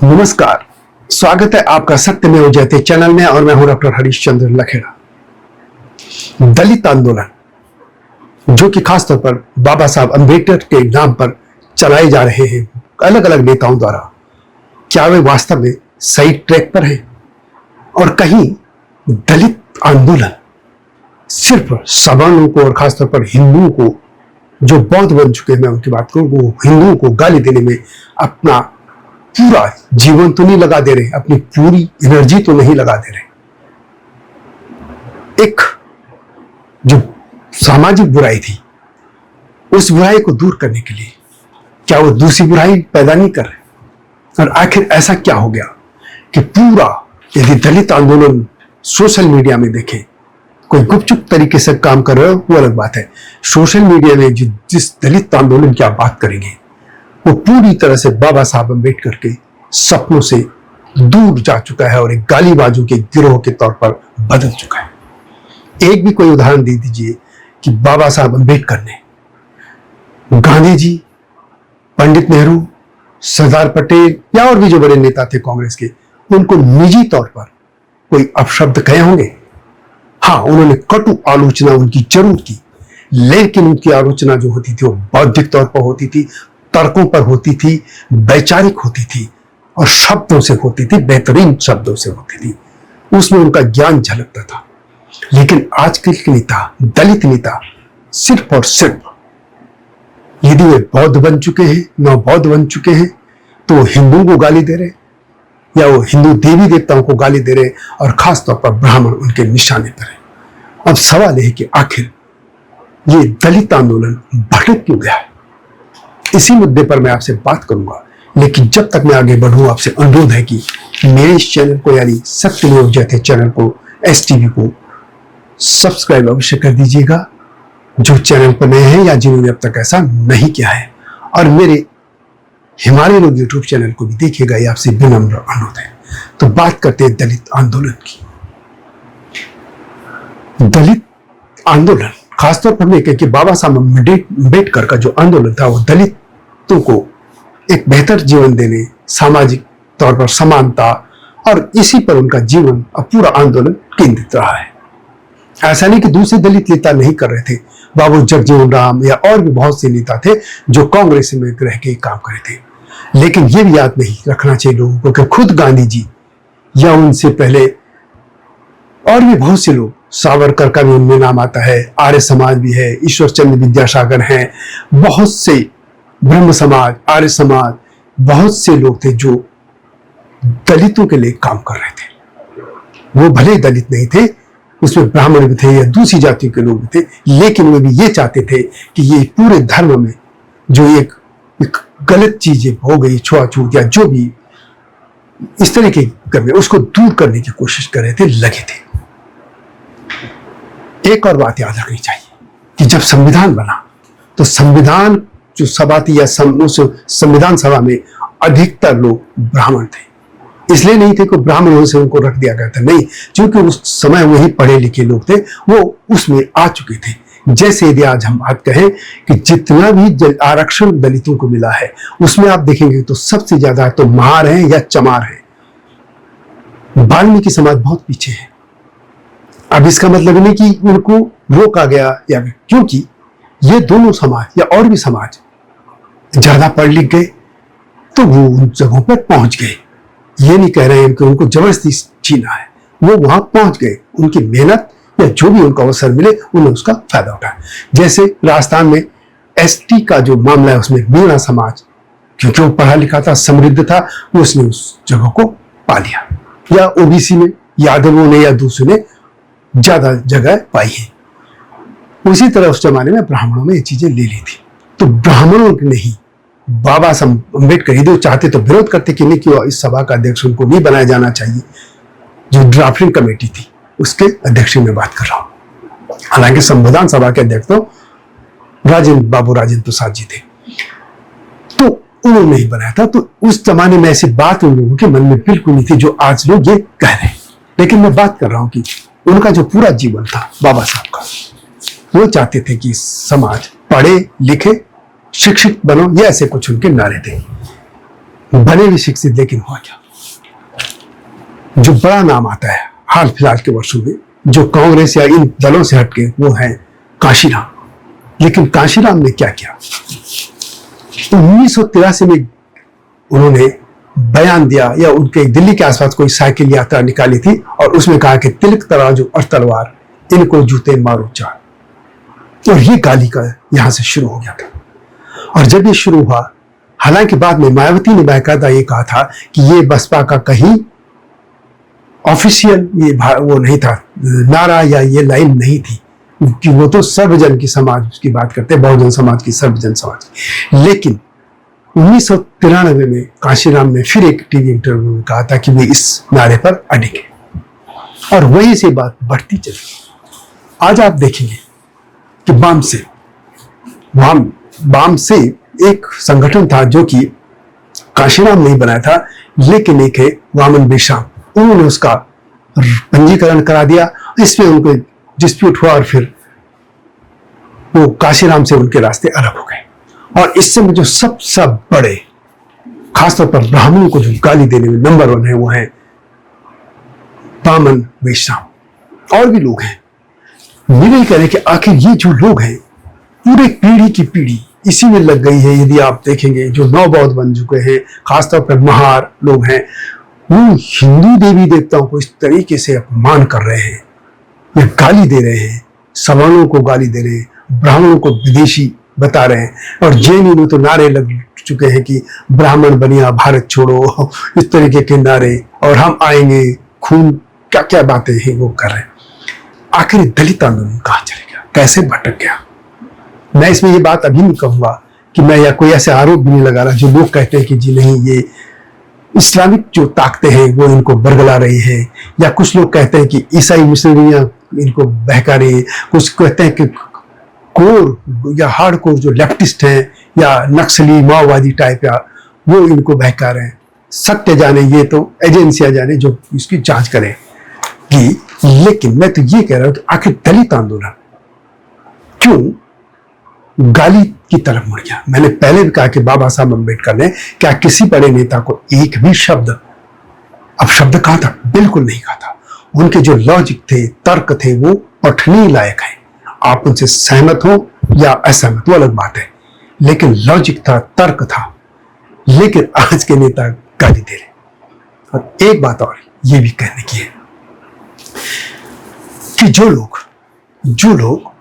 नमस्कार, स्वागत है आपका सत्यमेव जयते चैनल में और मैं हूं डॉक्टर हरीशचंद्र लखेड़ा। दलित आंदोलन जो कि खासतौर पर बाबा साहब अंबेडकर के नाम पर चलाए जा रहे हैं अलग अलग नेताओं द्वारा, क्या वे वास्तव में सही ट्रैक पर हैं? और कहीं दलित आंदोलन सिर्फ सवर्णों को और खासतौर पर हिंदुओं को, जो बौद्ध बन चुके हैं, मैं उनकी बात करूं, वो हिंदुओं को गाली देने में अपना पूरा जीवन तो नहीं लगा दे रहे, अपनी पूरी एनर्जी तो नहीं लगा दे रहे। एक जो सामाजिक बुराई थी, उस बुराई को दूर करने के लिए क्या वो दूसरी बुराई पैदा नहीं कर रहे? और आखिर ऐसा क्या हो गया कि पूरा, यदि दलित आंदोलन सोशल मीडिया में देखें, कोई गुपचुप तरीके से काम कर रहे हो वो अलग बात है। सोशल मीडिया में जिस दलित आंदोलन की आप बात करेंगे वो पूरी तरह से बाबा साहब अंबेडकर के सपनों से दूर जा चुका है और एक गालीबाजों के गिरोह के तौर पर बदल चुका है। एक भी कोई उदाहरण दे दीजिए कि बाबा साहब अंबेडकर ने गांधी जी, पंडित नेहरू, सरदार पटेल या और भी जो बड़े नेता थे कांग्रेस के, उनको निजी तौर पर कोई अपशब्द कहे होंगे? हाँ, उन्होंने कटु आलोचना उनकी जरूर की, लेकिन उनकी आलोचना जो होती थी वो बौद्धिक तौर पर होती थी, तर्कों पर होती थी, वैचारिक होती थी और शब्दों से होती थी, बेहतरीन शब्दों से होती थी। उसमें उनका ज्ञान झलकता था। लेकिन आजकल के नेता, दलित नेता, सिर्फ और सिर्फ यदि वे बौद्ध बन चुके हैं, नव बौद्ध बन चुके हैं, तो वो हिंदुओं को गाली दे रहे या वो हिंदू देवी देवताओं को गाली दे रहे और खासतौर पर ब्राह्मण उनके निशाने पर है। अब सवाल है कि आखिर ये दलित आंदोलन भटक क्यों गया है? इसी मुद्दे पर मैं आपसे बात करूंगा, लेकिन जब तक मैं आगे बढ़ूं, आपसे अनुरोध है कि मेरे इस चैनल को, यानी सत्यमेव जयते चैनल को, STV को सब्सक्राइब अवश्य कर दीजिएगा, जो चैनल पर नए हैं या जिन्होंने अब तक ऐसा नहीं किया है। और मेरे हिमालय लोग यूट्यूब चैनल को भी देखिएगा, ये आपसे विनम्र अनुरोध है। तो बात करते हैं दलित आंदोलन की। दलित आंदोलन खासतौर पर मैं कि बाबा साहब अंबेडकर का जो आंदोलन था वो दलितों को एक बेहतर जीवन देने, सामाजिक तौर पर समानता, और इसी पर उनका जीवन और पूरा आंदोलन केंद्रित रहा है। ऐसा नहीं कि दूसरे दलित नेता नहीं कर रहे थे, बाबू जगजीवन राम या और भी बहुत से नेता थे जो कांग्रेस में रह के काम कर रहे थे। लेकिन ये भी याद नहीं रखना चाहिए लोगों को कि खुद गांधी जी या उनसे पहले और भी बहुत से लोग, सावरकर का भी उनमें नाम आता है, आर्य समाज भी है, ईश्वर चंद्र विद्यासागर हैं, बहुत से ब्रह्म समाज, आर्य समाज, बहुत से लोग थे जो दलितों के लिए काम कर रहे थे। वो भले दलित नहीं थे, उसमें ब्राह्मण भी थे या दूसरी जातियों के लोग भी थे, लेकिन वे भी ये चाहते थे कि ये पूरे धर्म में जो एक गलत चीजें हो गई, छुआछूत या जो भी इस तरह के करने, उसको दूर करने की कोशिश कर रहे थे, लगे थे। एक और बात याद रखनी चाहिए कि जब संविधान बना तो संविधान जो सभा थी या संविधान सभा में अधिकतर लोग ब्राह्मण थे। इसलिए नहीं थे कि ब्राह्मणों से उनको रख दिया गया था, नहीं, क्योंकि उस समय वही पढ़े लिखे लोग थे, वो उसमें आ चुके थे। जैसे यदि आज हम बात कहें कि जितना भी आरक्षण दलितों को मिला है, उसमें आप देखेंगे तो सबसे ज्यादा तो महार है या चमार है। वाल्मीकि समाज बहुत पीछे है। अब इसका मतलब नहीं कि उनको रोका गया, या क्योंकि ये दोनों समाज या और भी समाज ज्यादा पढ़ लिख गए तो वो उन जगहों पर पहुंच गए। ये नहीं कह रहे हैं कि उनको जबरदस्ती छीना है, वो वहां पहुंच गए, उनकी मेहनत या जो भी उनको अवसर मिले उन्होंने उसका फायदा उठाया। जैसे राजस्थान में ST का जो मामला है, उसमें मीणा समाज, क्योंकि वो पढ़ा लिखा था, समृद्ध था, उसने उस जगह को पा लिया। या OBC में यादवों ने या दूसरों ने ज्यादा जगह पाई है। उसी तरह उस जमाने में ब्राह्मणों में ये चीजें ले ली थी। तो ब्राह्मणों ने ही बाबा साहब अंबेडकर यदि चाहते तो विरोध करते कि नहीं, क्यों इस सभा का अध्यक्ष उनको नहीं बनाया जाना चाहिए। जो ड्राफ्टिंग कमेटी थी उसके अध्यक्ष में बात कर रहा हूं। हालांकि संविधान सभा के अध्यक्ष तो बाबू राजेंद्र प्रसाद जी थे, तो उन्होंने ही बनाया था। तो उस जमाने में ऐसी बात उन लोगों के मन में बिल्कुल नहीं थी जो आज लोग ये कह रहे हैं। लेकिन मैं बात कर रहा हूं कि उनका जो पूरा जीवन था बाबा साहब का, वो चाहते थे कि समाज पढ़े लिखे, शिक्षित बनो, ये ऐसे कुछ उनके नारे थे। बने भी शिक्षित, लेकिन हुआ क्या? जो बड़ा नाम आता है हाल फिलहाल के वर्षों में, जो कांग्रेस या इन दलों से हटके, वो है कांशीराम। लेकिन कांशीराम ने क्या किया? 1983 में उन्होंने बयान दिया, या उनके दिल्ली के आसपास कोई साइकिल यात्रा निकाली थी, और उसमें कहा कि तिलक तराजू और तलवार, इनको जूते मारो चार। और ये गाली का यहां से शुरू हो गया था। और जब ये शुरू हुआ, हालांकि बाद में मायावती ने बाकायदा ये कहा था कि ये बसपा का कहीं ऑफिशियल ये वो नहीं था, नारा या ये लाइन नहीं थी, कि वो तो सर्वजन की समाज की बात करते हैं, बहुजन समाज की, सर्वजन समाज की। लेकिन 1993 में कांशीराम ने फिर एक टीवी इंटरव्यू में कहा था कि वे इस नारे पर अडिग हैं, और वहीं से बात बढ़ती चली। आज आप देखेंगे कि वाम से एक संगठन था जो कि कांशीराम नहीं बनाया था, लेकिन एक है वामन बेश्राम, उन्होंने उसका पंजीकरण करा दिया। इसमें उनको डिस्प्यूट हुआ और फिर वो कांशीराम से उनके रास्ते अलग हो गए। और इससे में जो सबसे बड़े, खासतौर पर ब्राह्मणों को जो गाली देने में नंबर 1 है, वो है वामन बेश्राम। और भी लोग हैं। मेरे कहने कि आखिर ये जो लोग हैं, पूरे पीढ़ी की पीढ़ी इसी में लग गई है। यदि आप देखेंगे जो नवबौद्ध बन चुके हैं, खासतौर पर महार लोग हैं, वो हिंदू देवी देवताओं को इस तरीके से अपमान कर रहे हैं, या गाली दे रहे हैं, सवर्णों को गाली दे रहे हैं, ब्राह्मणों को विदेशी बता रहे हैं। और जैन में तो नारे लग चुके हैं कि ब्राह्मण बनिया भारत छोड़ो, इस तरीके के नारे, और हम आएंगे, खून, क्या क्या बातें हैं वो कर रहे हैं। आखिर दलित आंदोलन कहाँ चले गया, कैसे भटक गया? मैं इसमें ये बात अभी नहीं कहूंगा कि मैं, या कोई ऐसे आरोप भी नहीं लगा रहा जो लोग कहते हैं कि जी नहीं, ये इस्लामिक जो ताकतें हैं वो इनको बरगला रही है, या कुछ लोग कहते हैं कि ईसाई मिशनरियां इनको बहका रही है, कुछ कहते हैं कि कोर या हार्ड कोर जो लेफ्टिस्ट हैं या नक्सली माओवादी टाइप, या वो इनको बहका रहे हैं। सत्य जाने, ये तो एजेंसियां जाने जो इसकी जांच करें कि। लेकिन मैं तो ये कह रहा हूं कि आखिर दलित आंदोलन क्यों गाली की तरफ मुड़ गया? मैंने पहले भी कहा कि बाबा साहब अम्बेडकर ने क्या किसी बड़े नेता को एक भी शब्द, अब शब्द कहा था, बिल्कुल नहीं कहा था। उनके जो लॉजिक थे, तर्क थे, वो पठनीय लायक है। आप उनसे सहमत हो या असहमत, वो अलग बात है, लेकिन लॉजिक था, तर्क था। लेकिन आज के नेता गाली दे रहे। और एक बात और ये भी कहने की है कि जो लोग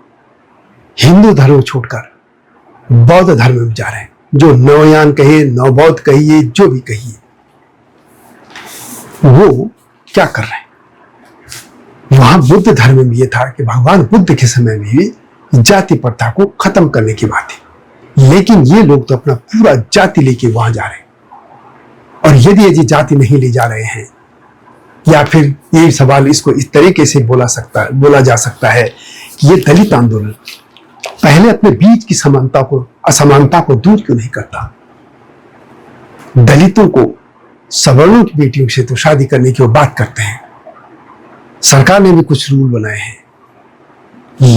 हिंदू धर्म छोड़कर बौद्ध धर्म में जा रहे हैं, जो नवयान कहिए, नवबौद्ध कहिए, जो भी कहिए, वो क्या कर रहे हैं? वहां बुद्ध धर्म में ये था कि भगवान बुद्ध के समय में भी जाति प्रथा को खत्म करने की बात थी, लेकिन ये लोग तो अपना पूरा जाति लेके वहां जा रहे हैं। और यदि जाति नहीं ले जा रहे हैं, या फिर ये सवाल इसको इस तरीके से बोला जा सकता है कि ये दलित आंदोलन पहले अपने बीच की असमानता को दूर क्यों नहीं करता? दलितों को सवर्णों की बेटियों से तो शादी करने की वो बात करते हैं, सरकार ने भी कुछ रूल बनाए हैं,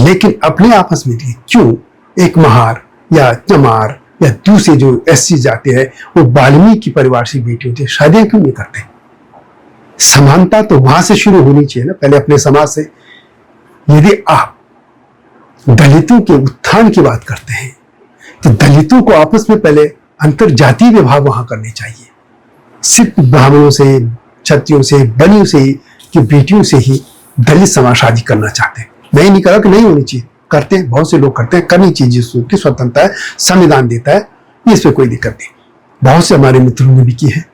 लेकिन अपने आपस में क्यों एक महार या चमार या दूसरे जो एससी जाति है, वो वाल्मीकि परिवार से बेटियों से शादियां क्यों नहीं करते? समानता तो वहां से शुरू होनी चाहिए ना, पहले अपने समाज से। यदि आप दलितों के उत्थान की बात करते हैं, तो दलितों को आपस में पहले अंतर जातीय विवाह वहां करने चाहिए। सिर्फ ब्राह्मणों से, क्षत्रियों से, बनियों से की बेटियों से ही दलित समाज शादी करना चाहते हैं। मैं ही नहीं कह रहा कि नहीं होनी चाहिए, करते हैं, बहुत से लोग करते हैं, करनी चाहिए, जिसकी स्वतंत्रता है, संविधान देता है, इसमें कोई दिक्कत नहीं। बहुत से हमारे मित्रों ने भी की है,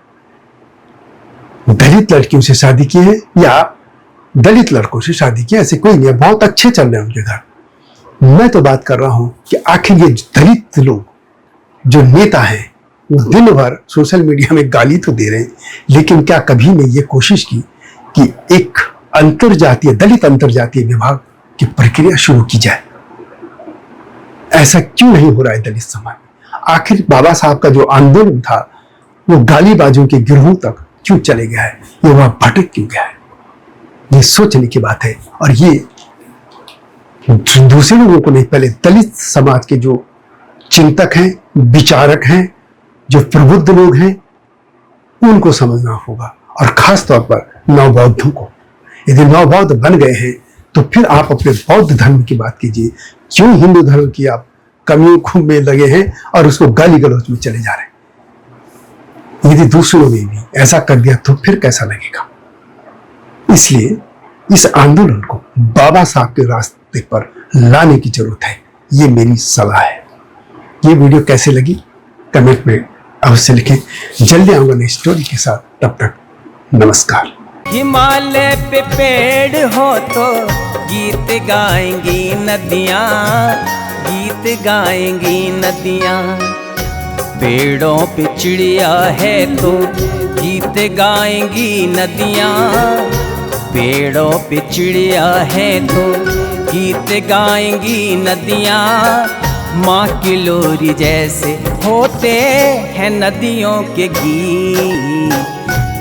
दलित लड़कियों से शादी की है या दलित लड़कों से शादी की, ऐसे कोई नहीं है, बहुत अच्छे चल रहे हैं उनके घर। मैं तो बात कर रहा हूं कि आखिर ये दलित लोग जो नेता हैं, वो दिन भर सोशल मीडिया में गाली तो दे रहे हैं, लेकिन क्या कभी ने ये कोशिश की कि एक दलित अंतरजातीय विवाह की प्रक्रिया शुरू की जाए? ऐसा क्यों नहीं हो रहा है दलित समाज में? आखिर बाबा साहब का जो आंदोलन था, वो गालीबाजों के गिरोह तक क्यों चले गया है? ये वहां भटक क्यों गया है? ये सोचने की बात है। और ये दूसरे लोगों को नहीं, पहले दलित समाज के जो चिंतक हैं, विचारक हैं, जो प्रबुद्ध लोग हैं, उनको समझना होगा, और खास तौर पर नवबौद्धों को। यदि नवबौद्ध बन गए हैं तो फिर आप अपने बौद्ध धर्म की बात कीजिए। क्यों हिंदू धर्म की आप कमियों खूब में लगे हैं और उसको गाली गलौज में चले जा रहे हैं? यदि दूसरों ने भी ऐसा कर दिया तो फिर कैसा लगेगा? इसलिए इस आंदोलन को बाबा साहब के रास्ते पर लाने की जरूरत है, ये मेरी सलाह है। ये वीडियो कैसे लगी कमेंट में अवश्य लिखें। जल्दी आऊंगा नई स्टोरी के साथ, तब तक नमस्कार। हिमालय पे पेड़ हो तो गीत गाएंगी नदियाँ, गीत गाएंगी नदियाँ। पेड़ों पे चिड़िया है तो गीत गाएंगी नदियाँ, पेड़ों पे चिड़िया है तो गीत गाएंगी नदियाँ। माँ की लोरी जैसे होते हैं नदियों के गीत।